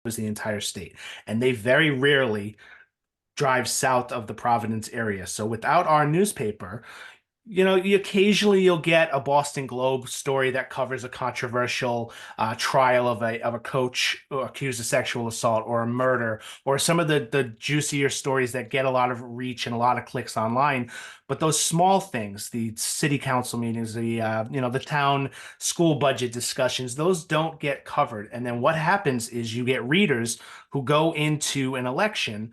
the entire state, and they very rarely drive south of the Providence area. So without our newspaper, occasionally you'll get a Boston Globe story that covers a controversial trial of a coach accused of sexual assault or a murder, or some of the juicier stories that get a lot of reach and a lot of clicks online. But those small things, the city council meetings, the town school budget discussions, those don't get covered. And then what happens is you get readers who go into an election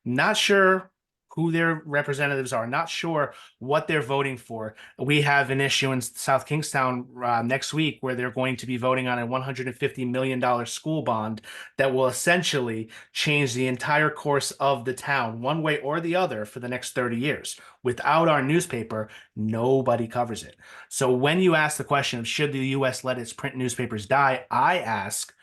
not sure who their representatives are, not sure what they're voting for. We have an issue in South Kingstown next week where they're going to be voting on a $150 million school bond that will essentially change the entire course of the town, one way or the other, for the next 30 years. Without our newspaper, nobody covers it. So when you ask the question of should the US let its print newspapers die, I ask,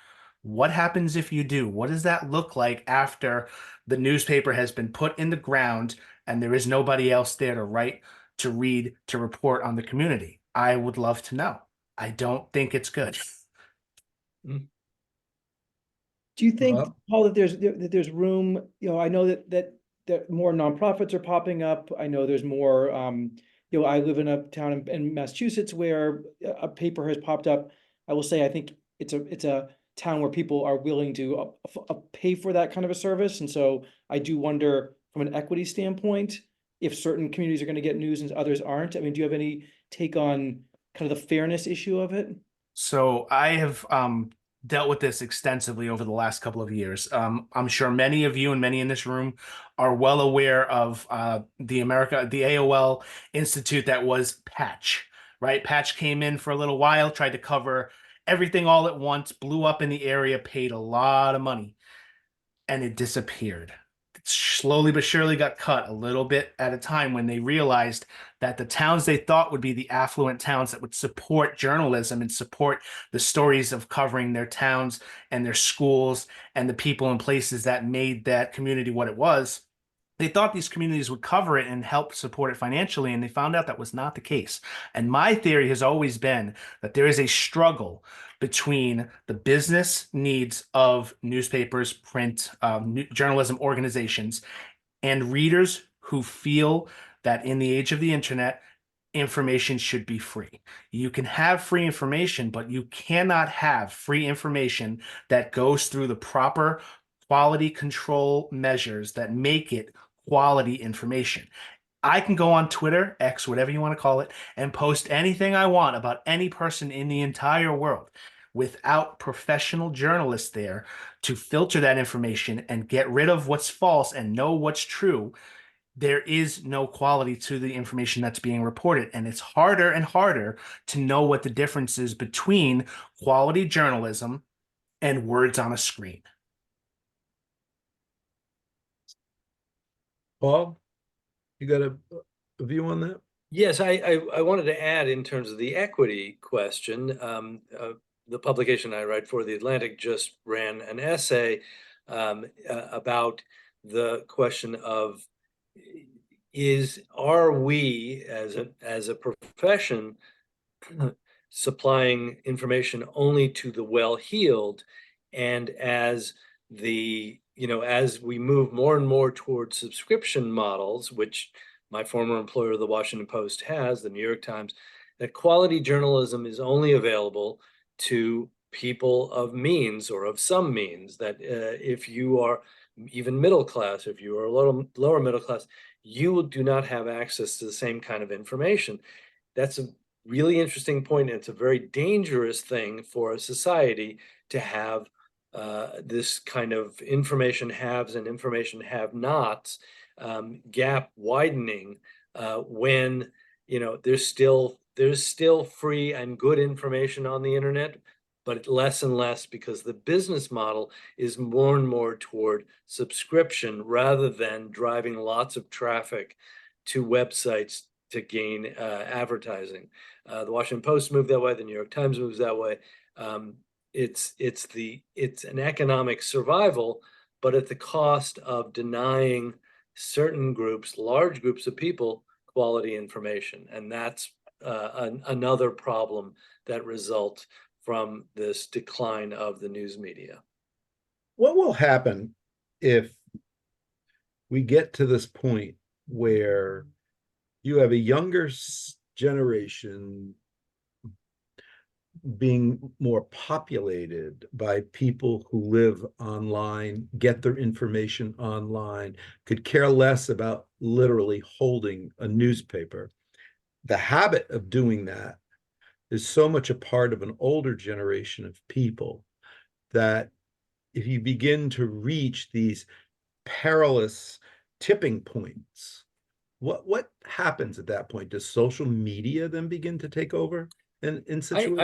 what happens if you do? What does that look like after the newspaper has been put in the ground and there is nobody else there to write, to read, to report on the community? I would love to know. I don't think it's good. Mm. Do you think, Rob? Paul, that there's room? I know that more nonprofits are popping up. I know there's more. I live in a town in Massachusetts where a paper has popped up. I will say I think it's a town where people are willing to pay for that kind of a service, and so I do wonder from an equity standpoint if certain communities are going to get news and others aren't. I mean, do you have any take on kind of the fairness issue of it? So I have dealt with this extensively over the last couple of years. I'm sure many of you and many in this room are well aware of the AOL Institute that was Patch, right? Patch came in for a little while, tried to cover everything all at once, blew up in the area, paid a lot of money, and it disappeared. It slowly but surely got cut a little bit at a time when they realized that the towns they thought would be the affluent towns that would support journalism and support the stories of covering their towns and their schools and the people and places that made that community what it was, they thought these communities would cover it and help support it financially, and they found out that was not the case. And my theory has always been that there is a struggle between the business needs of newspapers, print, journalism organizations, and readers who feel that in the age of the internet, information should be free. You can have free information, but you cannot have free information that goes through the proper quality control measures that make it quality information. I can go on Twitter, X, whatever you want to call it, and post anything I want about any person in the entire world without professional journalists there to filter that information and get rid of what's false and know what's true. There is no quality to the information that's being reported. And it's harder and harder to know what the difference is between quality journalism and words on a screen. Paul, you got a view on that? Yes, I wanted to add in terms of the equity question. The publication I write for, The Atlantic, just ran an essay about the question of are we as a profession supplying information only to the well-heeled, and as we move more and more towards subscription models, which my former employer, the Washington Post, has, the New York Times, that quality journalism is only available to people of means or of some means, that if you are even middle class, if you are a little lower middle class, you do not have access to the same kind of information. That's a really interesting point, and it's a very dangerous thing for a society to have this kind of information haves and information have-nots gap widening when there's still free and good information on the internet, but less and less, because the business model is more and more toward subscription rather than driving lots of traffic to websites to gain advertising. The Washington Post moved that way. The New York Times moves that way. It's an economic survival, but at the cost of denying certain groups, large groups of people, quality information. And that's another problem that results from this decline of the news media. What will happen if we get to this point where you have a younger generation being more populated by people who live online, get their information online, could care less about literally holding a newspaper? The habit of doing that is so much a part of an older generation of people that if you begin to reach these perilous tipping points, what happens at that point? Does social media then begin to take over in situations?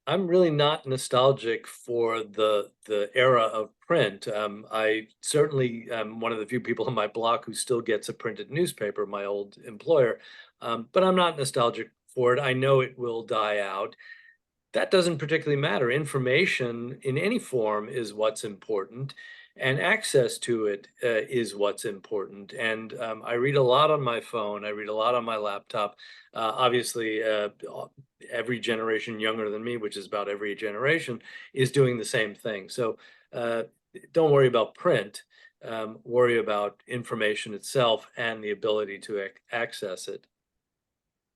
I'm really not nostalgic for the era of print. I certainly am one of the few people on my block who still gets a printed newspaper, my old employer. But I'm not nostalgic for it. I know it will die out. That doesn't particularly matter. Information in any form is what's important, and access to it is what's important. And I read a lot on my phone. I read a lot on my laptop. Obviously, every generation younger than me, which is about every generation, is doing the same thing. So don't worry about print. Worry about information itself and the ability to access it.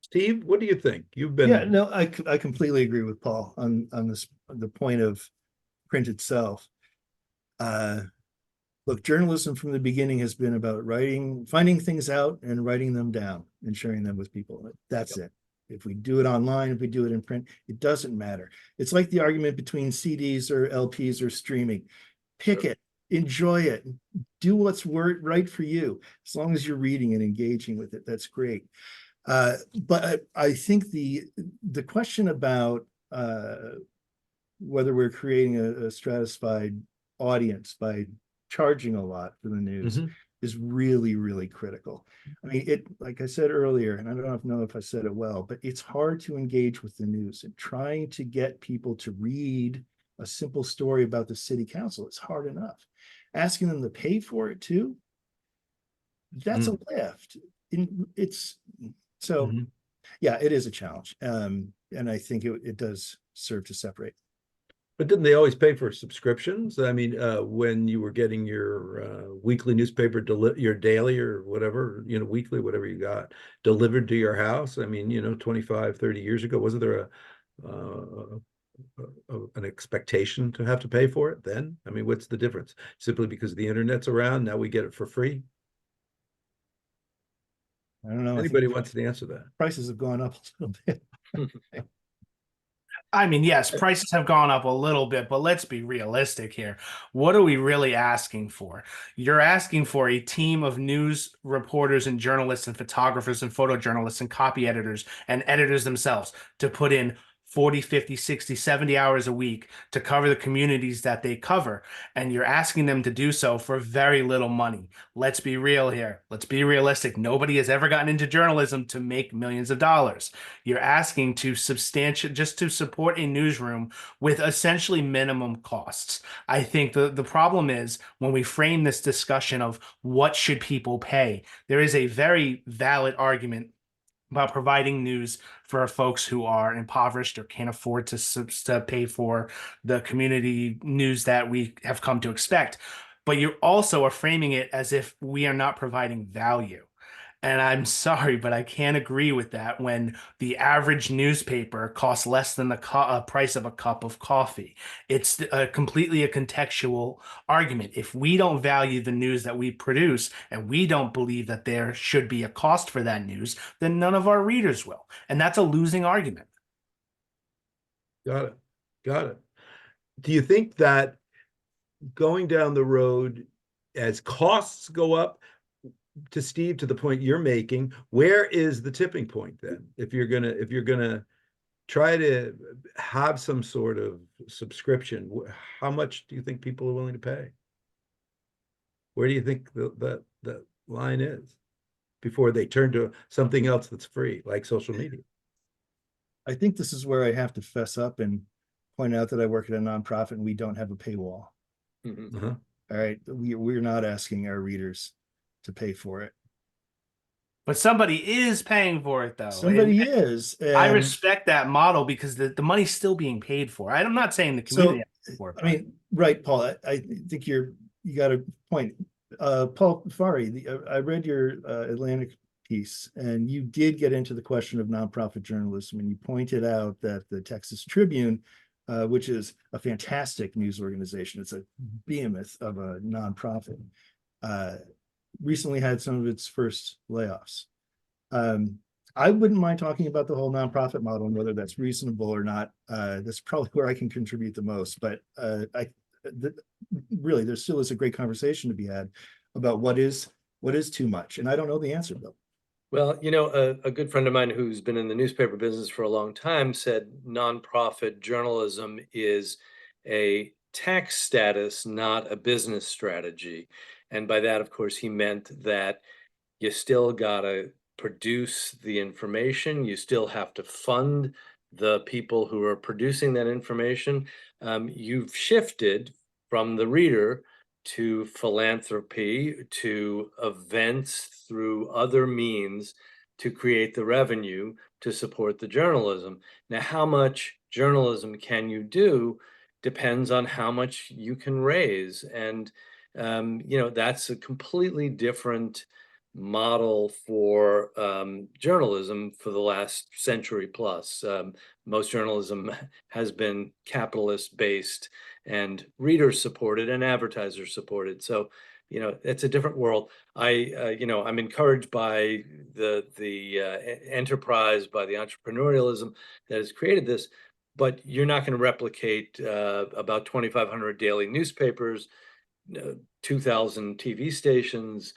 Steve, what do you think? You've been. Yeah, no, I completely agree with Paul on this, the point of print itself. Look, journalism from the beginning has been about writing, finding things out and writing them down and sharing them with people. That's it. If we do it online, if we do it in print, it doesn't matter. It's like the argument between CDs or LPs or streaming. Pick it, enjoy it, do what's right for you. As long as you're reading and engaging with it, that's great. But I think the question about whether we're creating a stratified audience by charging a lot for the news is really, really critical. I mean, like I said earlier, and I don't know if I said it well, but it's hard to engage with the news, and trying to get people to read a simple story about the city council is hard enough. Asking them to pay for it too, that's a lift. So yeah, it is a challenge. And I think it does serve to separate. But didn't they always pay for subscriptions? I mean, when you were getting your weekly newspaper, your daily or whatever, weekly, whatever you got delivered to your house. I mean, 25, 30 years ago, wasn't there an expectation to have to pay for it then? I mean, what's the difference? Simply because the internet's around, now we get it for free? I don't know. Anybody wants to answer that? Prices have gone up a little bit. I mean, yes, prices have gone up a little bit, but let's be realistic here. What are we really asking for? You're asking for a team of news reporters and journalists and photographers and photojournalists and copy editors and editors themselves to put in 40, 50, 60, 70 hours a week to cover the communities that they cover. And you're asking them to do so for very little money. Let's be real here. Let's be realistic. Nobody has ever gotten into journalism to make millions of dollars. You're asking to just to support a newsroom with essentially minimum costs. I think the problem is when we frame this discussion of what should people pay, there is a very valid argument about providing news for folks who are impoverished or can't afford to pay for the community news that we have come to expect. But you also are framing it as if we are not providing value. And I'm sorry, but I can't agree with that when the average newspaper costs less than the price of a cup of coffee. It's completely a contextual argument. If we don't value the news that we produce and we don't believe that there should be a cost for that news, then none of our readers will. And that's a losing argument. Got it. Got it. Do you think that going down the road, as costs go up, to Steve, to the point you're making, where is the tipping point then? If you're gonna try to have some sort of subscription, how much do you think people are willing to pay? Where do you think the line is before they turn to something else that's free, like social media? I think this is where I have to fess up and point out that I work at a nonprofit and we don't have a paywall. All right, we're not asking our readers to pay for it. But somebody is paying for it though. Somebody And is, I and respect that model because the money's still being paid for. I'm not saying the community so, has to pay for it, I but mean, right, Paul, I think you got a point. Paul Farhi, I read your Atlantic piece, and you did get into the question of nonprofit journalism, and you pointed out that the Texas Tribune, which is a fantastic news organization, it's a behemoth of a nonprofit, recently had some of its first layoffs. I wouldn't mind talking about the whole nonprofit model and whether that's reasonable or not. That's probably where I can contribute the most. But really, there still is a great conversation to be had about what is too much, and I don't know the answer, Bill. Well, you know, a good friend of mine who's been in the newspaper business for a long time said nonprofit journalism is a tax status, not a business strategy. And by that, of course, he meant that you still gotta produce the information. You still have to fund the people who are producing that information. You've shifted from the reader to philanthropy, to events through other means to create the revenue to support the journalism. Now, how much journalism can you do depends on how much you can raise. And, you know, that's a completely different model for journalism for the last century plus. Most journalism has been capitalist based and reader supported and advertiser supported. So, you know, it's a different world. You know, I'm encouraged by the enterprise, by the entrepreneurialism that has created this, but you're not going to replicate about 2,500 daily newspapers, 2,000 TV stations,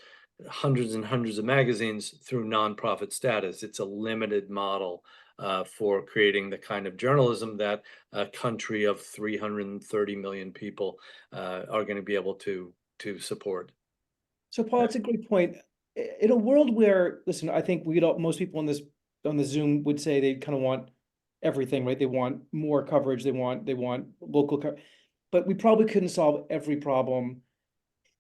hundreds and hundreds of magazines through nonprofit status. It's a limited model for creating the kind of journalism that a country of 330 million people are going to be able to support. So Paul, it's a great point. In a world where, listen, I think most people on the Zoom would say they kind of want everything, right? They want more coverage, they want local coverage, but we probably couldn't solve every problem.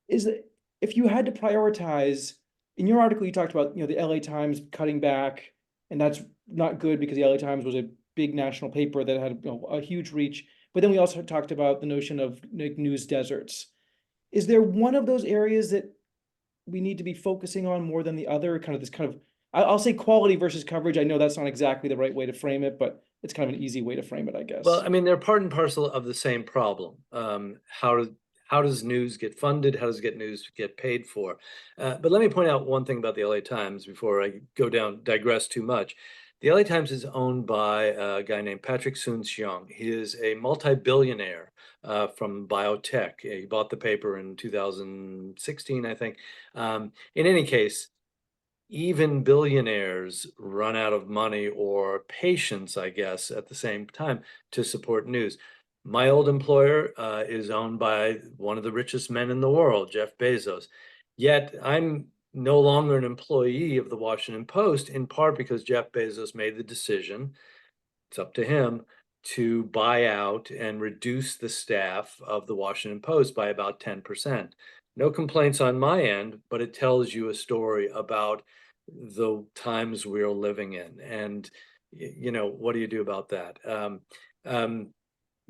Is that if you had to prioritize, in your article you talked about, you know, the LA Times cutting back, and that's not good because the LA Times was a big national paper that had, you know, a huge reach. But then we also talked about the notion of like news deserts. Is there one of those areas that we need to be focusing on more than the other? Kind of this kind of, I'll say quality versus coverage. I know that's not exactly the right way to frame it, but it's kind of an easy way to frame it, I guess. Well, I mean, they're part and parcel of the same problem. How does news get funded? How does news get paid for? But let me point out one thing about the LA Times before I digress too much. The LA Times is owned by a guy named Patrick Soon-Shiong. He is a multi-billionaire from biotech. He bought the paper in 2016, I think. In any case, even billionaires run out of money or patience, I guess, at the same time to support news. My old employer is owned by one of the richest men in the world, Jeff Bezos. Yet I'm no longer an employee of the Washington Post, in part because Jeff Bezos made the decision, it's up to him, to buy out and reduce the staff of the Washington Post by about 10%. No complaints on my end, but it tells you a story about the times we're living in. And, you know, what do you do about that?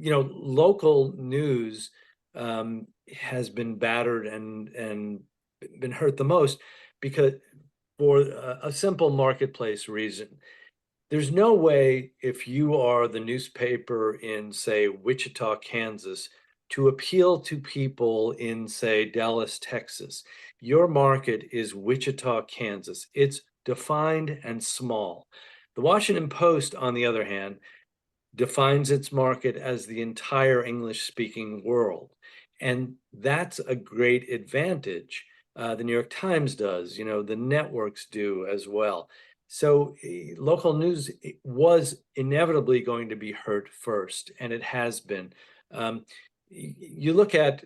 You know, local news has been battered and been hurt the most because for a simple marketplace reason. There's no way, if you are the newspaper in, say, Wichita, Kansas, to appeal to people in, say, Dallas, Texas. Your market is Wichita, Kansas. It's defined and small. The Washington Post, on the other hand, defines its market as the entire English-speaking world. And that's a great advantage. The New York Times does, you know, the networks do as well. So local news was inevitably going to be hurt first, and it has been. You look at,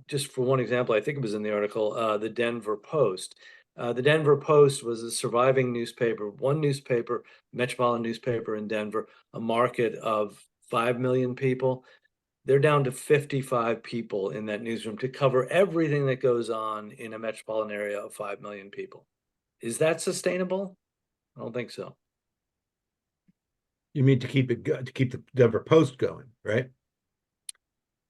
just for one example, I think it was in the article, the Denver Post. The Denver Post was a surviving newspaper, one newspaper, metropolitan newspaper in Denver, a market of 5 million people. They're down to 55 people in that newsroom to cover everything that goes on in a metropolitan area of 5 million people. Is that sustainable? I don't think so. You mean to keep the Denver Post going, right?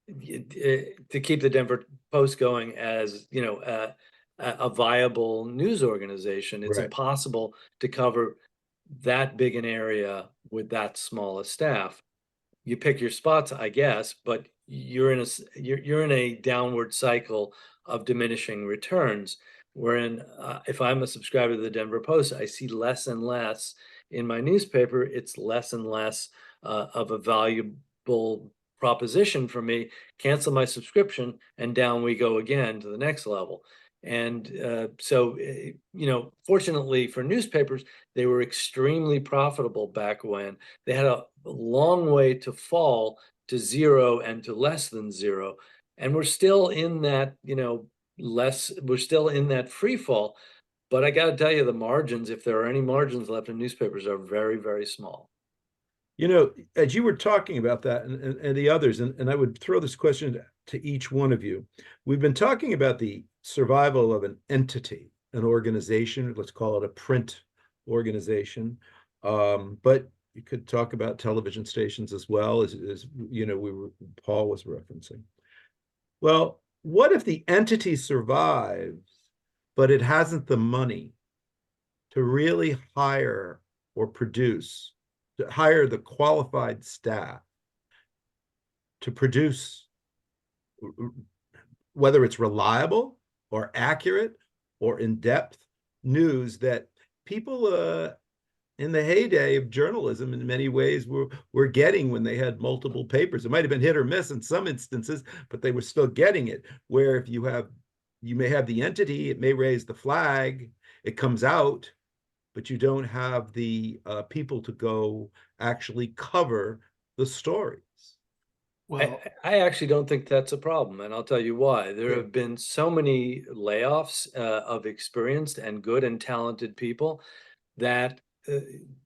To keep the Denver Post going as, you know, a viable news organization. It's Right. impossible to cover that big an area with that small a staff. You pick your spots, I guess, but you're in a downward cycle of diminishing returns. Wherein, if I'm a subscriber to the Denver Post, I see less and less in my newspaper. It's less and less of a valuable proposition for me. Cancel my subscription, and down we go again to the next level. And you know, fortunately for newspapers, they were extremely profitable back when. They had a long way to fall to zero and to less than zero. And we're still in that, you know, we're still in that free fall. But I got to tell you, the margins, if there are any margins left in newspapers, are very, very small. You know, as you were talking about that and the others, and I would throw this question to each one of you. We've been talking about the survival of an entity, an organization, let's call it a print organization. But you could talk about television stations as well, as you know, Paul was referencing. Well, what if the entity survives, but it hasn't the money to really hire or produce, to hire the qualified staff to produce, whether it's reliable or accurate or in-depth news that people in the heyday of journalism in many ways were getting when they had multiple papers. It might have been hit or miss in some instances, but they were still getting it. Where if you may have the entity, it may raise the flag, it comes out, but you don't have the people to go actually cover the stories. Well, I actually don't think that's a problem, and I'll tell you why. There Sure. have been so many layoffs of experienced and good and talented people that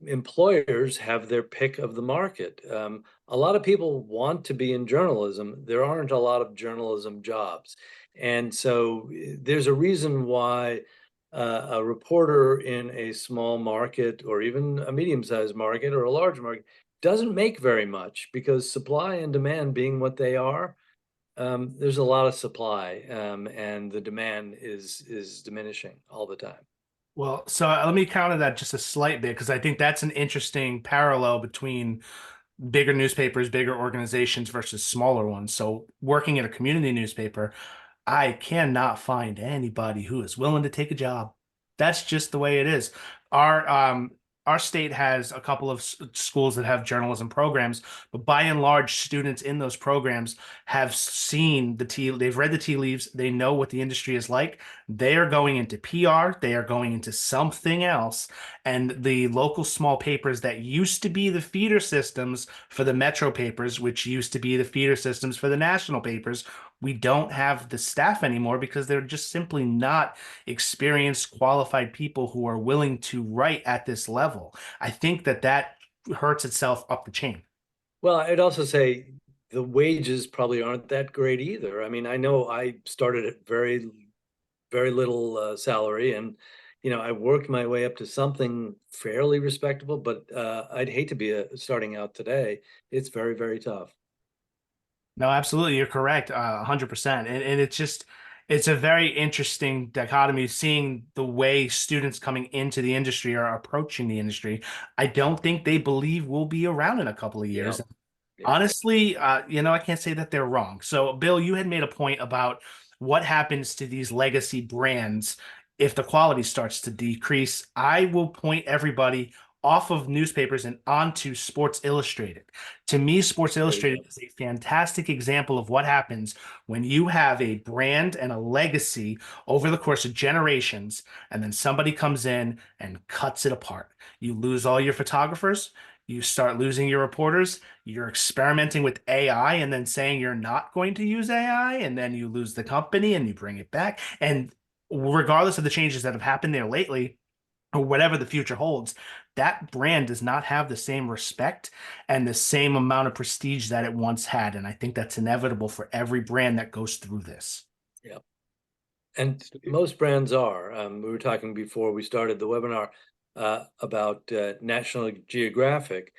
employers have their pick of the market. A lot of people want to be in journalism. There aren't a lot of journalism jobs. And so there's a reason why a reporter in a small market or even a medium-sized market or a large market doesn't make very much, because supply and demand being what they are, there's a lot of supply, and the demand is diminishing all the time. well, so let me counter that just a slight bit because I think that's an interesting parallel between bigger newspapers, bigger organizations versus smaller ones. So working at a community newspaper, I cannot find anybody who is willing to take a job. That's just the way it is. Our state has a couple of schools that have journalism programs, but by and large, students in those programs have seen they've read the tea leaves, they know what the industry is like. They are going into PR, they are going into something else, and the local small papers that used to be the feeder systems for the metro papers, which used to be the feeder systems for the national papers, we don't have the staff anymore because they're just simply not experienced, qualified people who are willing to write at this level. I think that hurts itself up the chain. Well, I'd also say the wages probably aren't that great either. I mean, I know I started at very, very little salary, and you know, I worked my way up to something fairly respectable. But I'd hate to be starting out today. It's very, very tough. No, absolutely. You're correct. 100%. And it's a very interesting dichotomy seeing the way students coming into the industry are approaching the industry. I don't think they believe we'll be around in a couple of years. Yeah. Yeah. Honestly, you know, I can't say that they're wrong. So, Bill, you had made a point about what happens to these legacy brands if the quality starts to decrease. I will point everybody off of newspapers and onto Sports Illustrated. To me, Sports Illustrated is a fantastic example of what happens when you have a brand and a legacy over the course of generations, and then somebody comes in and cuts it apart. You lose all your photographers, you start losing your reporters, you're experimenting with AI and then saying you're not going to use AI, and then you lose the company and you bring it back. And regardless of the changes that have happened there lately, or whatever the future holds, that brand does not have the same respect and the same amount of prestige that it once had. And I think that's inevitable for every brand that goes through this. Yeah. And most brands are. We were talking before we started the webinar about National Geographic.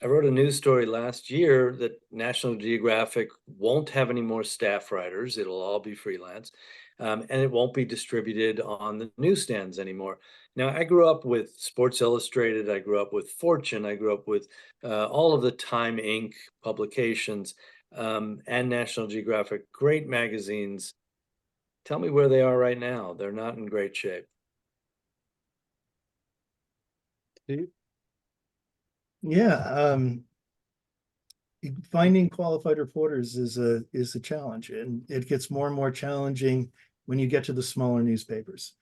I wrote a news story last year that National Geographic won't have any more staff writers. It'll all be freelance, and it won't be distributed on the newsstands anymore. Now, I grew up with Sports Illustrated. I grew up with Fortune. I grew up with all of the Time Inc. publications and National Geographic, great magazines. Tell me where they are right now. They're not in great shape. Yeah, finding qualified reporters is a challenge, and it gets more and more challenging when you get to the smaller newspapers.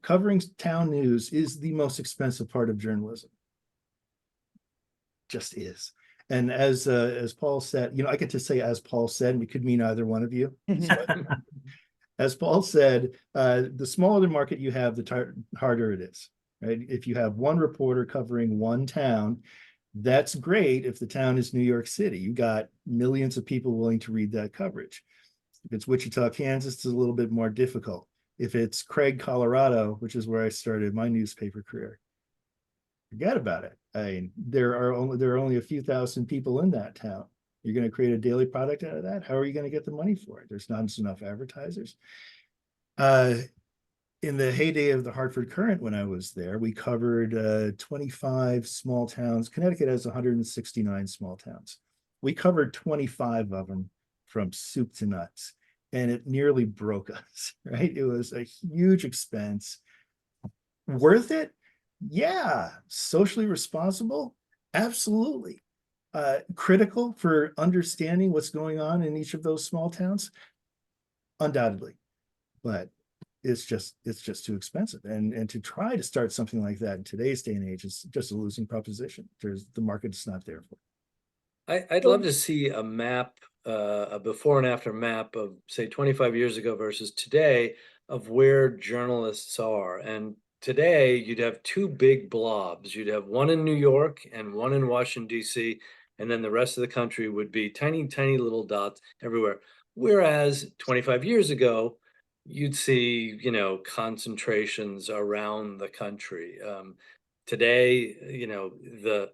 Covering town news is the most expensive part of journalism. Just is. And as Paul said, I get to say as Paul said, and it could mean either one of you. As Paul said, the smaller the market you have, the harder it is, right? If you have one reporter covering one town, that's great if the town is New York City. You got millions of people willing to read that coverage. If it's Wichita, Kansas, it's a little bit more difficult. If it's Craig, Colorado, which is where I started my newspaper career, forget about it. I mean, there are only a few thousand people in that town. You're going to create a daily product out of that? How are you going to get the money for it? There's not enough advertisers. In the heyday of the Hartford Courant, when I was there, we covered 25 small towns. Connecticut has 169 small towns. We covered 25 of them from soup to nuts, and it nearly broke us, right? It was a huge expense. Worth it? Yeah. Socially responsible? Absolutely. Critical for understanding what's going on in each of those small towns? Undoubtedly. But it's just too expensive. And to try to start something like that in today's day and age is just a losing proposition. The market's not there for it. I'd love to see a map, a before and after map of, say, 25 years ago versus today, of where journalists are. And today you'd have two big blobs. You'd have one in New York and one in Washington, D.C., and then the rest of the country would be tiny, tiny little dots everywhere. Whereas 25 years ago, you'd see, concentrations around the country. Today, the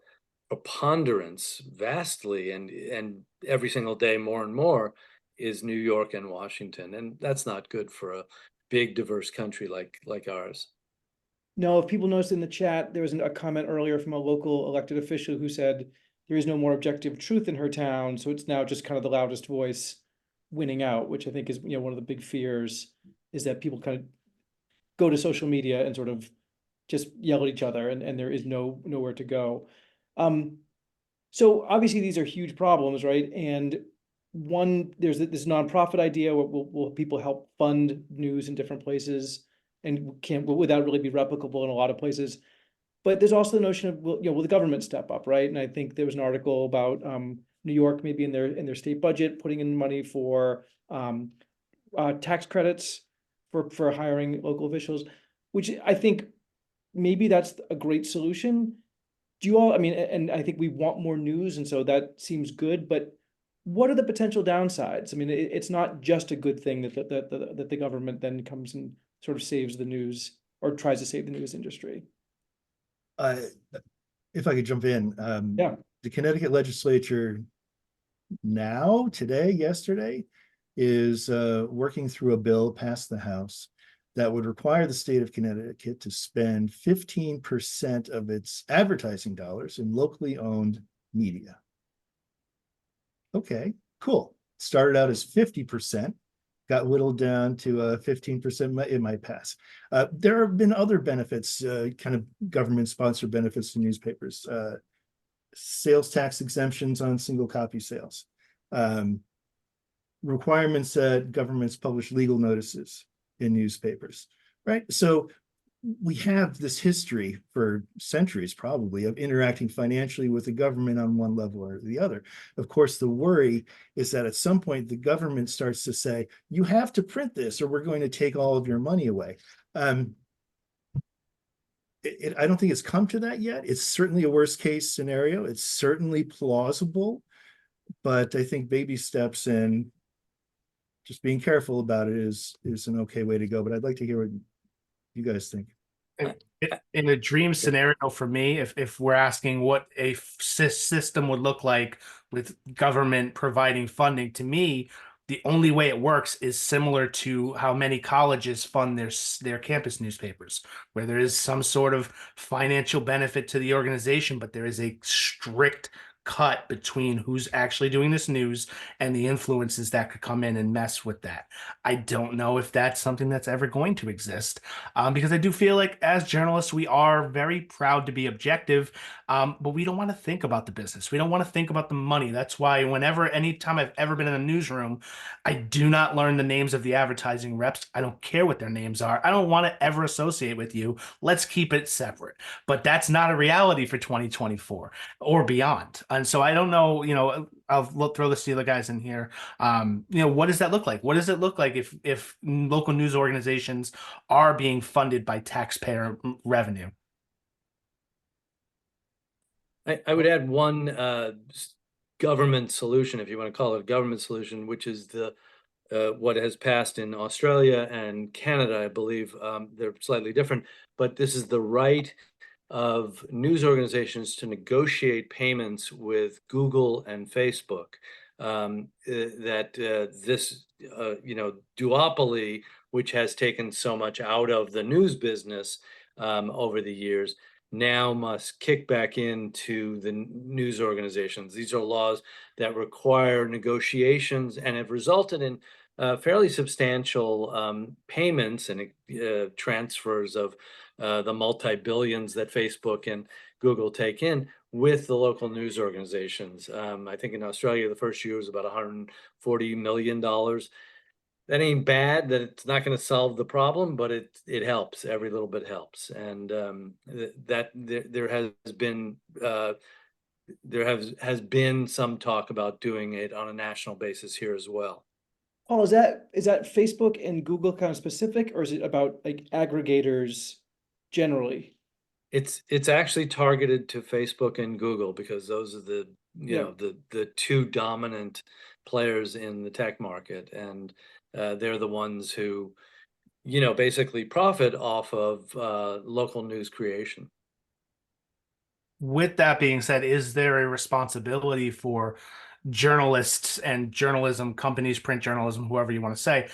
preponderance vastly and every single day more and more is New York and Washington. And that's not good for a big, diverse country like ours. No, if people noticed in the chat, there was a comment earlier from a local elected official who said there is no more objective truth in her town. So it's now just kind of the loudest voice winning out, which I think is, one of the big fears is that people kind of go to social media and sort of just yell at each other and there is nowhere to go. So obviously these are huge problems, right? And there's this nonprofit idea where will people help fund news in different places and will that really be replicable in a lot of places? But there's also the notion of, will the government step up, right? And I think there was an article about New York, maybe in their state budget, putting in money for tax credits for hiring local officials, which I think maybe that's a great solution. Do you all, and I think we want more news, and so that seems good, but what are the potential downsides? It's not just a good thing that the government then comes and sort of saves the news or tries to save the news industry. If I could jump in, Yeah. The Connecticut legislature yesterday, is working through a bill passed the House that would require the state of Connecticut to spend 15% of its advertising dollars in locally owned media. Okay, cool. Started out as 50%, got whittled down to 15%, it might pass. There have been other benefits, kind of government-sponsored benefits to newspapers. Sales tax exemptions on single copy sales. Requirements that governments publish legal notices in newspapers, right? So we have this history for centuries probably of interacting financially with the government on one level or the other. Of course, the worry is that at some point the government starts to say, you have to print this or we're going to take all of your money away. I don't think it's come to that yet. It's certainly a worst case scenario. It's certainly plausible, but I think baby steps and just being careful about it is an okay way to go. But I'd like to hear what you guys think. In a dream scenario for me, if we're asking what a system would look like with government providing funding, to me, the only way it works is similar to how many colleges fund their campus newspapers, where there is some sort of financial benefit to the organization, but there is a strict cut between who's actually doing this news and the influences that could come in and mess with that. I don't know if that's something that's ever going to exist, because I do feel like as journalists, we are very proud to be objective, but we don't want to think about the business. We don't want to think about the money. That's why anytime I've ever been in a newsroom, I do not learn the names of the advertising reps. I don't care what their names are. I don't want to ever associate with you. Let's keep it separate. But that's not a reality for 2024 or beyond. And so I don't know, I'll throw this to the guys in here. What does that look like? What does it look like if local news organizations are being funded by taxpayer revenue? I would add one government solution, if you want to call it a government solution, which is what has passed in Australia and Canada. I believe they're slightly different, but this is the right of news organizations to negotiate payments with Google and Facebook. This duopoly, which has taken so much out of the news business over the years, now must kick back into the news organizations. These are laws that require negotiations and have resulted in fairly substantial payments and transfers of the multi-billions that Facebook and Google take in with the local news organizations. I think in Australia, the first year was about $140 million. That ain't bad. That it's not going to solve the problem, but it helps. Every little bit helps. And there has been some talk about doing it on a national basis here as well. Paul, is that Facebook and Google kind of specific, or is it about like aggregators generally? It's actually targeted to Facebook and Google because those are the two dominant players in the tech market, and they're the ones who basically profit off of local news creation. With that being said, is there a responsibility for journalists and journalism companies, print journalism, whoever you want to say,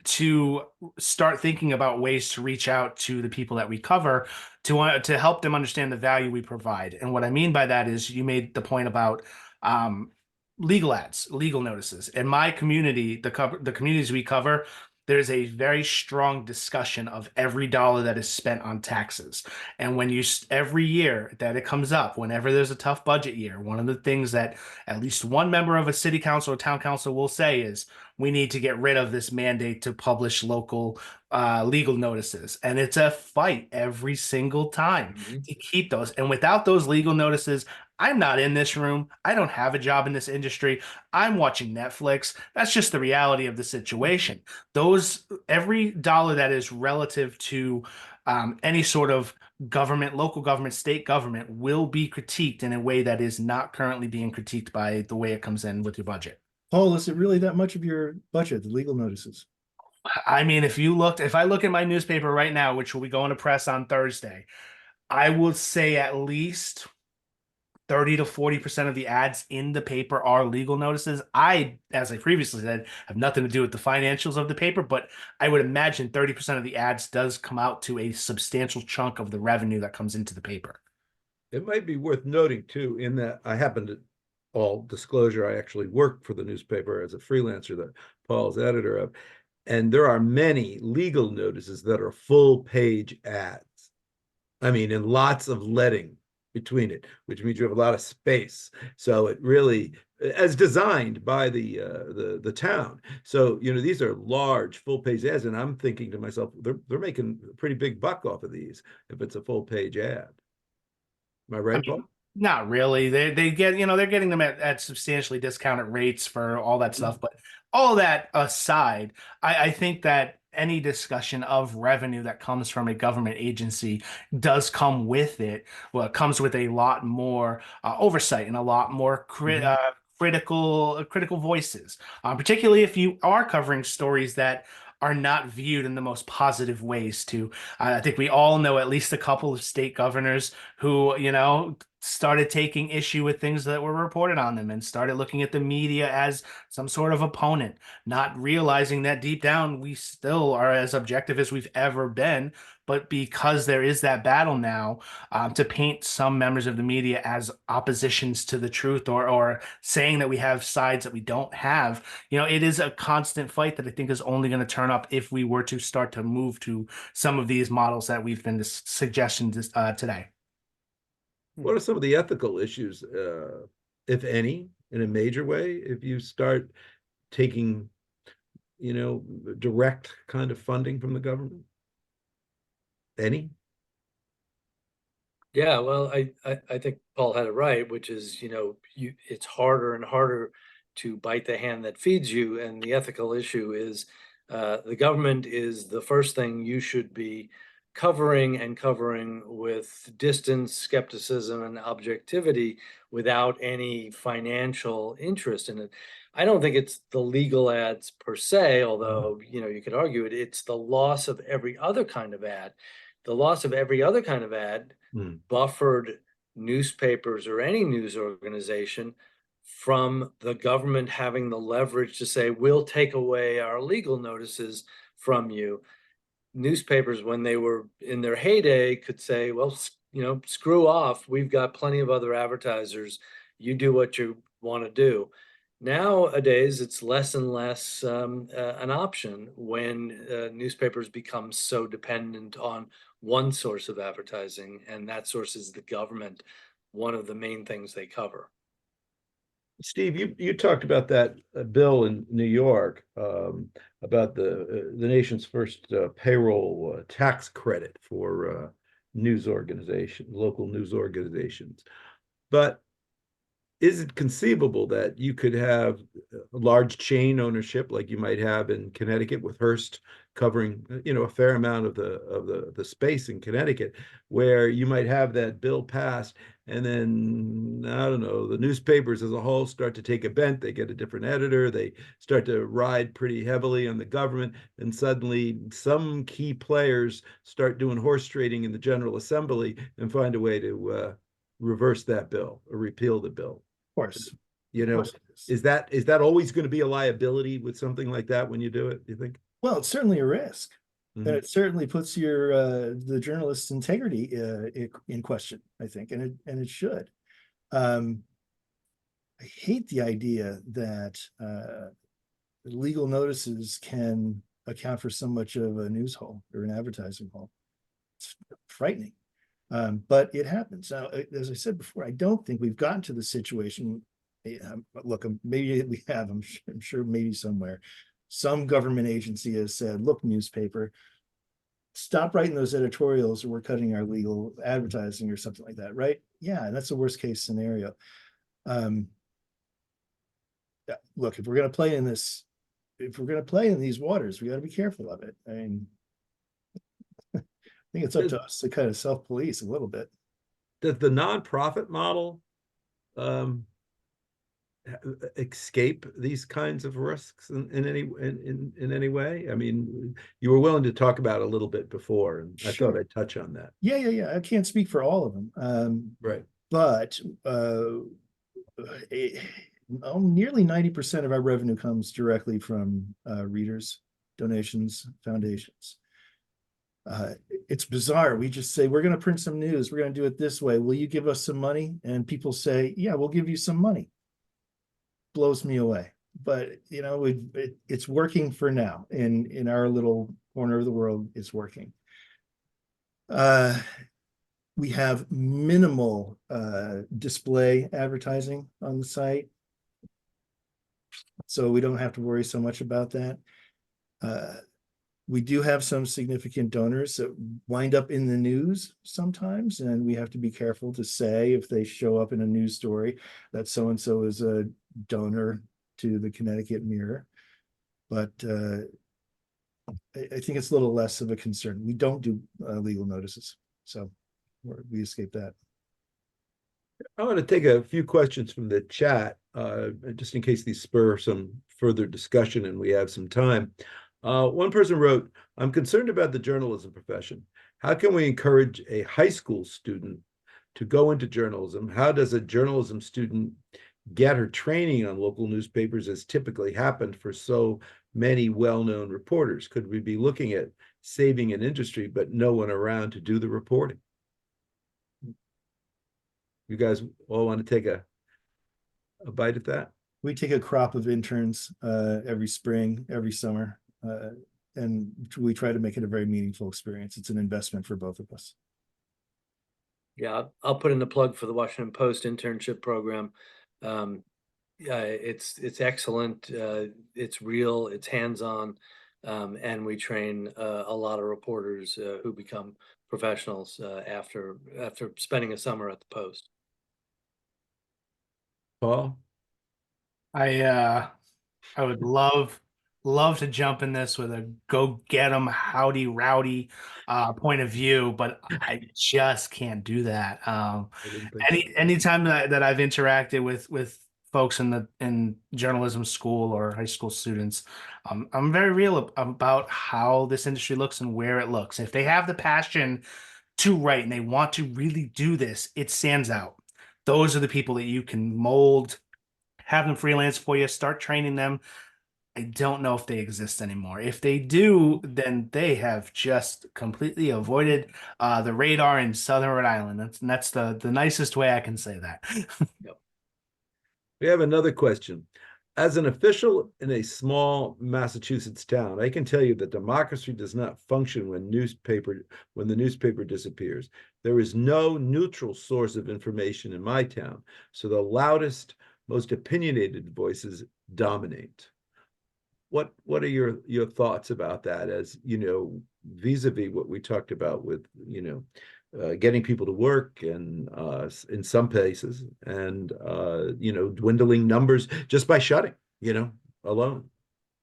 to start thinking about ways to reach out to the people that we cover to help them understand the value we provide? And what I mean by that is, you made the point about legal ads, legal notices. In my community, the communities we cover, there's a very strong discussion of every dollar that is spent on taxes. And every year that it comes up, whenever there's a tough budget year, one of the things that at least one member of a city council or town council will say is, we need to get rid of this mandate to publish local legal notices. And it's a fight every single time to keep those. And without those legal notices, I'm not in this room. I don't have a job in this industry. I'm watching Netflix. That's just the reality of the situation. Every dollar that is relative to any sort of government, local government, state government, will be critiqued in a way that is not currently being critiqued by the way it comes in with your budget. Paul, is it really that much of your budget, the legal notices? I mean, if I look at my newspaper right now, which will be going to press on Thursday, I would say at least 30 to 40% of the ads in the paper are legal notices. As I previously said, have nothing to do with the financials of the paper, but I would imagine 30% of the ads does come out to a substantial chunk of the revenue that comes into the paper. It might be worth noting too, in that I happen to, all disclosure, I actually work for the newspaper as a freelancer that Paul's editor of, and there are many legal notices that are full page ads. I mean, and lots of leading between it, which means you have a lot of space. So it really, as designed by the town. So these are large full page ads, and I'm thinking to myself, they're making a pretty big buck off of these if it's a full page ad. Am I right, Paul? Not really. They get, they're getting them at substantially discounted rates for all that stuff. But all that aside, I think that any discussion of revenue that comes from a government agency does come with it. Well, it comes with a lot more oversight and a lot more critical voices, particularly if you are covering stories that are not viewed in the most positive ways too. I think we all know at least a couple of state governors who, started taking issue with things that were reported on them and started looking at the media as some sort of opponent, not realizing that deep down we still are as objective as we've ever been. But because there is that battle now, to paint some members of the media as oppositions to the truth, or saying that we have sides that we don't have, it is a constant fight that I think is only going to turn up if we were to start to move to some of these models that we've been suggesting today. What are some of the ethical issues, if any, in a major way, if you start taking, direct kind of funding from the government? Any? Yeah, well, I think Paul had it right, which is, it's harder and harder to bite the hand that feeds you. And the ethical issue is the government is the first thing you should be covering with distance, skepticism, and objectivity without any financial interest in it. I don't think it's the legal ads per se, although, you could argue it. It's the loss of every other kind of ad. The loss of every other kind of ad buffered newspapers or any news organization from the government having the leverage to say, we'll take away our legal notices from you. Newspapers, when they were in their heyday, could say, well, screw off. We've got plenty of other advertisers. You do what you want to do. Nowadays, it's less and less an option when newspapers become so dependent on one source of advertising, and that source is the government, one of the main things they cover. Steve, you talked about that bill in New York about the nation's first payroll tax credit for local news organizations. But is it conceivable that you could have a large chain ownership like you might have in Connecticut with Hearst covering, a fair amount of the space in Connecticut, where you might have that bill passed, and then, I don't know, the newspapers as a whole start to take a bent, they get a different editor, they start to ride pretty heavily on the government, and suddenly some key players start doing horse trading in the General Assembly and find a way to reverse that bill or repeal the bill. Of course. Is that always going to be a liability with something like that when you do it, do you think? Well, it's certainly a risk. Mhm. And it certainly puts the journalist's integrity in question, I think, and it should. I hate the idea that legal notices can account for so much of a news haul or an advertising haul. It's frightening. But it happens. Now, as I said before, I don't think we've gotten to the situation. Look, maybe we have. I'm sure maybe somewhere some government agency has said, look, newspaper, stop writing those editorials or we're cutting our legal advertising or something like that, right? Yeah, and that's the worst case scenario. Look, if we're going to play in these waters, we got to be careful of it. I mean, I think it's up to us to kind of self-police a little bit. Does the nonprofit model escape these kinds of risks in any way? I mean, you were willing to talk about it a little bit before, and I thought I'd touch on that. Yeah. I can't speak for all of them. Right. But nearly 90% of our revenue comes directly from readers, donations, foundations. It's bizarre. We just say, we're going to print some news. We're going to do it this way. Will you give us some money? And people say, yeah, we'll give you some money. Blows me away. But, it's working for now. In our little corner of the world, it's working. We have minimal display advertising on the site. So we don't have to worry so much about that. We do have some significant donors that wind up in the news sometimes, and we have to be careful to say if they show up in a news story that so-and-so is a donor to the Connecticut Mirror. But I think it's a little less of a concern. We don't do legal notices, so we escape that. I want to take a few questions from the chat. just in case these spur some further discussion and we have some time. One person wrote, "I'm concerned about the journalism profession. How can we encourage a high school student to go into journalism? How does a journalism student get her training on local newspapers as typically happened for so many well-known reporters? Could we be looking at saving an industry, but no one around to do the reporting?" You guys all want to take a bite at that? We take a crop of interns every spring, every summer, and we try to make it a very meaningful experience. It's an investment for both of us. Yeah, I'll put in the plug for the Washington Post internship program. Yeah, it's excellent. It's real, it's hands-on, and we train a lot of reporters who become professionals after spending a summer at the Post. Paul? I would love to jump in this with a go get 'em howdy rowdy point of view, but I just can't do that. I didn't think so. Anytime that I've interacted with folks in journalism school or high school students, I'm very real about how this industry looks and where it looks. If they have the passion to write and they want to really do this, it stands out. Those are the people that you can mold, have them freelance for you, start training them. I don't know if they exist anymore. If they do, then they have just completely avoided the radar in Southern Rhode Island. That's the nicest way I can say that. We have another question. As an official in a small Massachusetts town, I can tell you that democracy does not function when the newspaper disappears. There is no neutral source of information in my town, so the loudest, most opinionated voices dominate. What are your thoughts about that, as vis-a-vis what we talked about with getting people to work and in some places, and dwindling numbers just by shutting alone,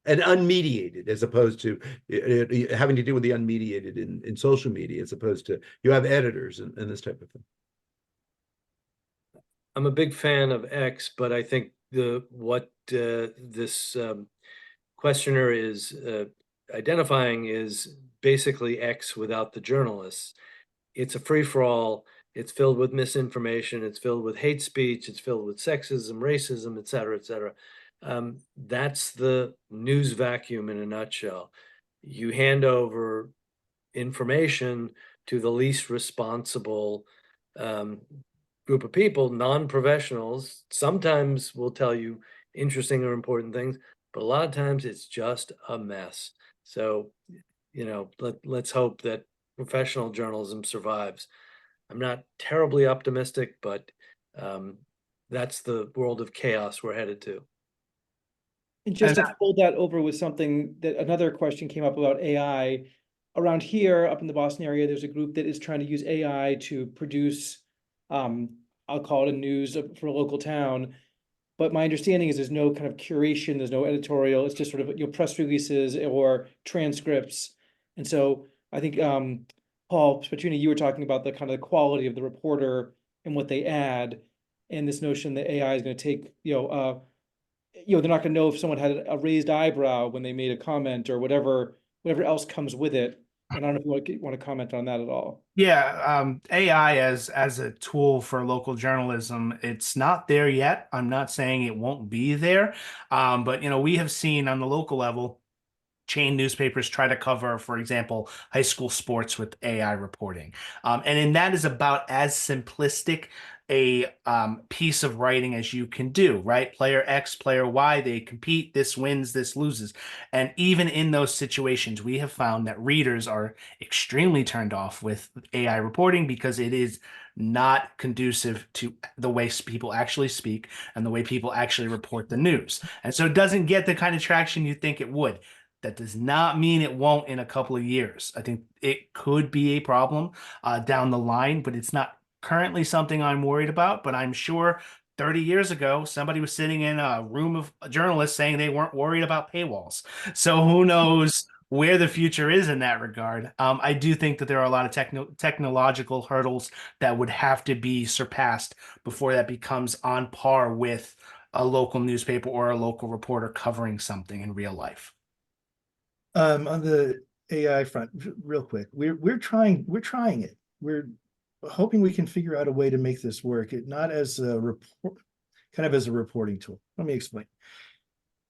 and unmediated, as opposed to having to deal with the unmediated in social media, as opposed to you have editors and this type of thing. I'm a big fan of X, but I think what this questioner is identifying is basically X without the journalists. It's a free-for-all. It's filled with misinformation. It's filled with hate speech. It's filled with sexism, racism, et cetera, et cetera. That's the news vacuum in a nutshell. You hand over information to the least responsible group of people, non-professionals. Sometimes will tell you interesting or important things, but a lot of times it's just a mess. So, let's hope that professional journalism survives. I'm not terribly optimistic, but that's the world of chaos we're headed to. And just to fold that over with something that another question came up about AI. Around here, up in the Boston area, there's a group that is trying to use AI to produce, I'll call it a news for a local town. But my understanding is there's no kind of curation, there's no editorial, it's just sort of press releases or transcripts. And so I think Paul Spetrini, you were talking about the kind of the quality of the reporter and what they add, and this notion that AI is going to take, they're not going to know if someone had a raised eyebrow when they made a comment or whatever else comes with it. And I don't know if you want to comment on that at all. Yeah, AI as a tool for local journalism, it's not there yet. I'm not saying it won't be there, but we have seen on the local level chain newspapers try to cover, for example, high school sports with AI reporting, and that is about as simplistic a piece of writing as you can do, right? Player X, player Y, they compete, this wins, this loses. And even in those situations, we have found that readers are extremely turned off with AI reporting because it is not conducive to the way people actually speak and the way people actually report the news. And so it doesn't get the kind of traction you think it would. That does not mean it won't in a couple of years. I think it could be a problem down the line, but it's not currently something I'm worried about. But I'm sure 30 years ago, somebody was sitting in a room of journalists saying they weren't worried about paywalls. So who knows where the future is in that regard. I do think that there are a lot of technological hurdles that would have to be surpassed before that becomes on par with a local newspaper or a local reporter covering something in real life? On the AI front, real quick, we're trying it. We're hoping we can figure out a way to make this work. Not as a report, kind of as a reporting tool. Let me explain.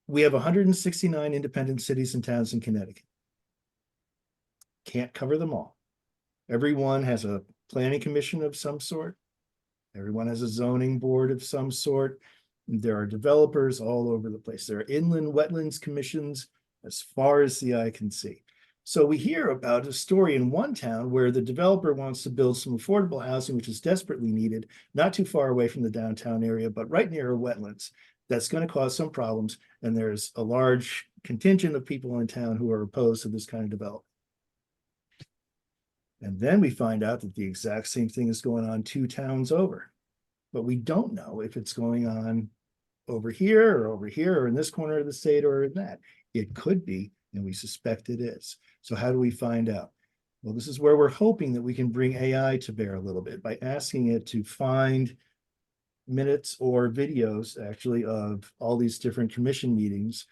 We have 169 independent cities and towns in Connecticut. Can't cover them all. Everyone has a planning commission of some sort. Everyone has a zoning board of some sort. There are developers all over the place. There are inland wetlands commissions as far as the eye can see. So we hear about a story in one town where the developer wants to build some affordable housing, which is desperately needed, not too far away from the downtown area, but right near a wetlands. That's going to cause some problems. And there's a large contingent of people in town who are opposed to this kind of development. And then we find out that the exact same thing is going on 2 towns over. But we don't know if it's going on over here or in this corner of the state or in that. It could be, and we suspect it is. So how do we find out? Well, this is where we're hoping that we can bring AI to bear a little bit by asking it to find minutes or videos actually of all these different commission meetings,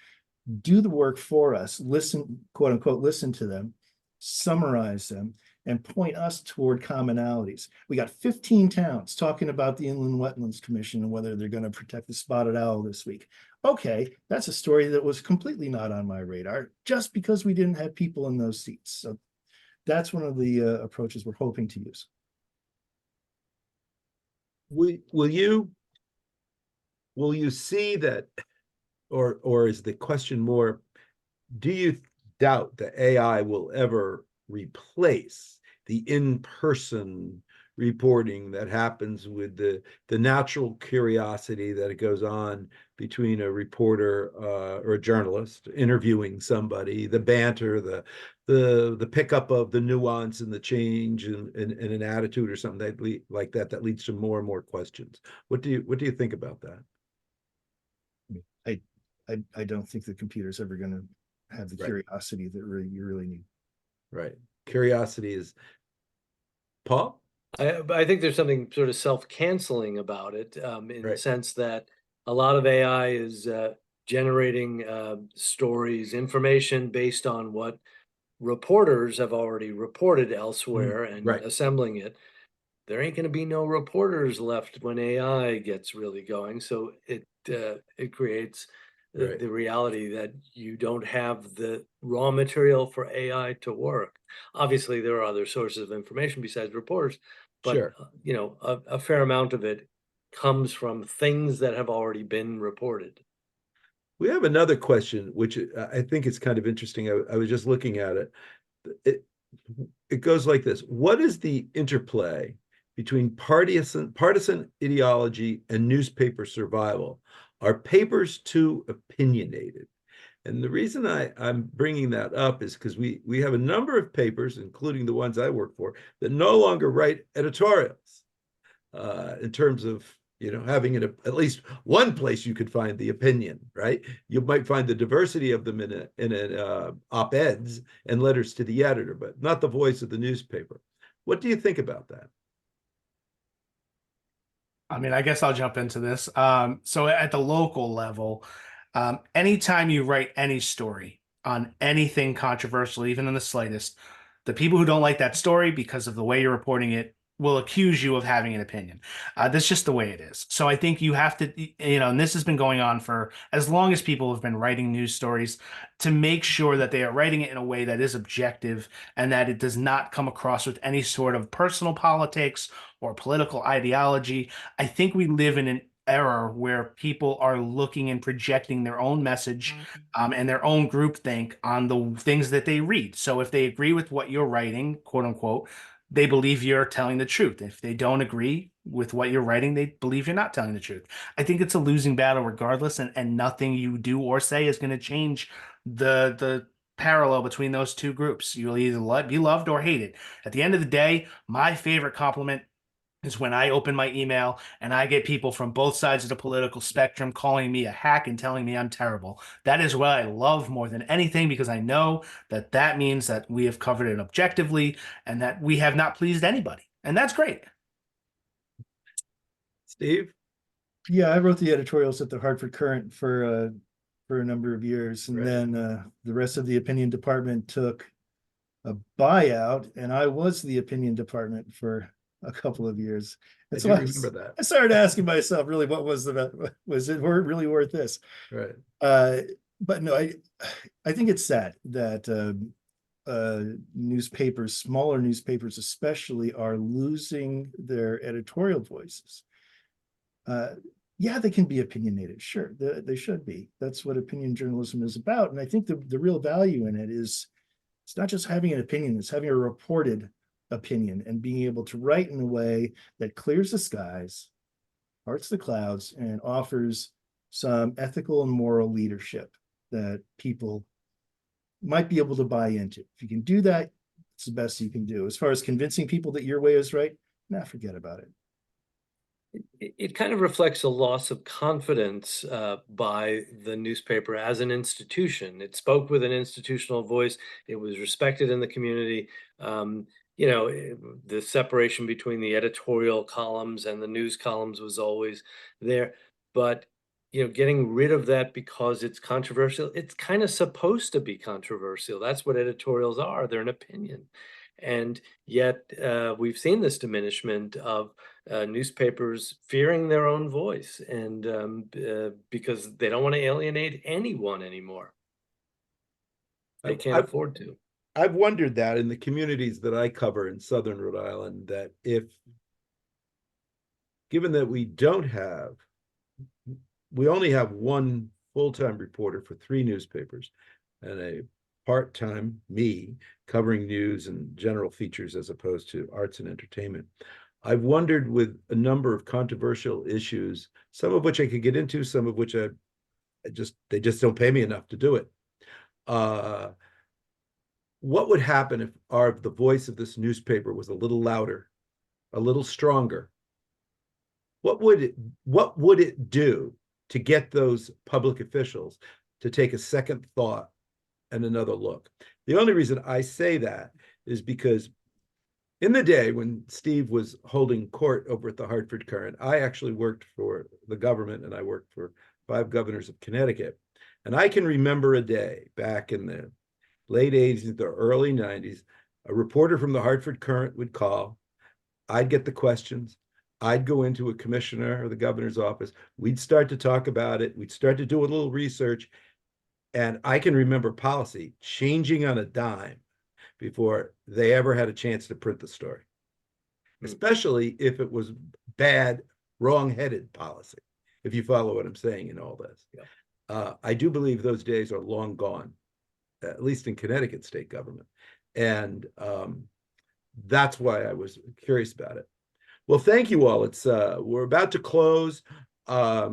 do the work for us, listen, quote unquote, listen to them, summarize them, and point us toward commonalities. We got 15 towns talking about the Inland Wetlands Commission and whether they're going to protect the spotted owl this week. Okay, that's a story that was completely not on my radar just because we didn't have people in those seats. So that's one of the approaches we're hoping to use. Will you see that, or is the question more, do you doubt that AI will ever replace the in-person reporting that happens with the natural curiosity that it goes on between a reporter or a journalist interviewing somebody, the banter, the pickup of the nuance and the change in an attitude or something like that leads to more and more questions. What do you think about that? I don't think the computer's ever going to have the curiosity that you really need. Right. Curiosity is, Paul? I think there's something sort of self-canceling about it, in the Right. sense that a lot of AI is generating stories, information based on what reporters have already reported elsewhere and right. assembling it. There ain't going to be no reporters left when AI gets really going. So it creates Right. the reality that you don't have the raw material for AI to work. Obviously, there are other sources of information besides reporters, but Sure. you know, a fair amount of it comes from things that have already been reported. We have another question, which I think is kind of interesting. I was just looking at it. It goes like this. What is the interplay between partisan ideology and newspaper survival? Are papers too opinionated? And the reason I'm bringing that up is because we have a number of papers, including the ones I work for, that no longer write editorials in terms of, you know, having at least one place you could find the opinion, right? You might find the diversity of them in op-eds and letters to the editor, but not the voice of the newspaper. What do you think about that? I mean, I guess I'll jump into this. So at the local level, anytime you write any story on anything controversial, even in the slightest, the people who don't like that story because of the way you're reporting it will accuse you of having an opinion. That's just the way it is. So I think you have to, you know, and this has been going on for as long as people have been writing news stories, to make sure that they are writing it in a way that is objective and that it does not come across with any sort of personal politics or political ideology. I think we live in an era where people are looking and projecting their own message and their own groupthink on the things that they read. So if they agree with what you're writing, quote unquote, they believe you're telling the truth. If they don't agree with what you're writing, they believe you're not telling the truth. I think it's a losing battle regardless, and nothing you do or say is going to change the parallel between those two groups. You'll either be loved or hated. At the end of the day, my favorite compliment is when I open my email and I get people from both sides of the political spectrum calling me a hack and telling me I'm terrible. That is what I love more than anything, because I know that that means that we have covered it objectively and that we have not pleased anybody. And that's great. Steve? Yeah, I wrote the editorials at the Hartford Courant for a number of years, and Right. then the rest of the opinion department took a buyout, and I was the opinion department for a couple of years. I And do so remember that. I started asking myself, really, what was it really worth this? Right. But no, I think it's sad that newspapers, smaller newspapers especially, are losing their editorial voices. Yeah, they can be opinionated. Sure, they should be. That's what opinion journalism is about. And I think the real value in it is it's not just having an opinion, it's having a reported opinion and being able to write in a way that clears the skies, parts the clouds, and offers some ethical and moral leadership that people might be able to buy into. If you can do that, it's the best you can do. As far as convincing people that your way is right, forget about it. It kind of reflects a loss of confidence by the newspaper as an institution. It spoke with an institutional voice. It was respected in the community. The separation between the editorial columns and the news columns was always there. But getting rid of that because it's controversial, it's kind of supposed to be controversial. That's what editorials are. They're an opinion. And yet we've seen this diminishment of newspapers fearing their own voice, and because they don't want to alienate anyone anymore. They can't afford to. I've wondered that in the communities that I cover in Southern Rhode Island, that given that we only have one full-time reporter for 3 newspapers and a part-time me covering news and general features as opposed to arts and entertainment. I've wondered, with a number of controversial issues, some of which I could get into, some of which they just don't pay me enough to do it. What would happen if the voice of this newspaper was a little louder, a little stronger? What would it do to get those public officials to take a second thought and another look? The only reason I say that is because in the day when Steve was holding court over at the Hartford Courant, I actually worked for the government, and I worked for 5 governors of Connecticut. And I can remember a day back in the late 80s, the early 90s, a reporter from the Hartford Courant would call. I'd get the questions. I'd go into a commissioner or the governor's office. We'd start to talk about it. We'd start to do a little research. And I can remember policy changing on a dime before they ever had a chance to print the story, especially if it was bad, wrong-headed policy, if you follow what I'm saying in all this. Yeah. I do believe those days are long gone, at least in Connecticut state government. And that's why I was curious about it. Well, thank you all. We're about to close. I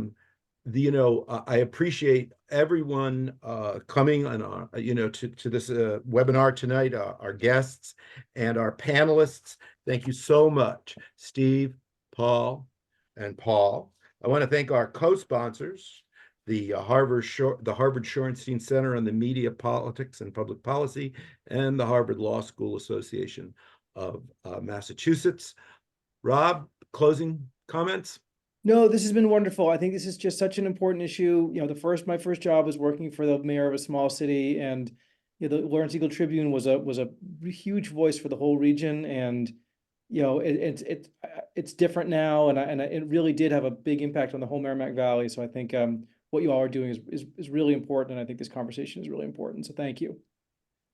appreciate everyone coming and to this webinar tonight, our guests and our panelists. Thank you so much, Steve, Paul, and Paul. I want to thank our co-sponsors, the Harvard Shorenstein Center on the Media, Politics, and Public Policy, and the Harvard Law School Association of Massachusetts. Rob, closing comments? No, this has been wonderful. I think this is just such an important issue. My first job was working for the mayor of a small city, and the Lawrence Eagle Tribune was a huge voice for the whole region. And it's different now, and it really did have a big impact on the whole Merrimack Valley. So I think what you all are doing is really important, and I think this conversation is really important. So thank you.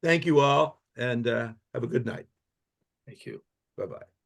Thank you all, and have a good night. Thank you. Bye-bye.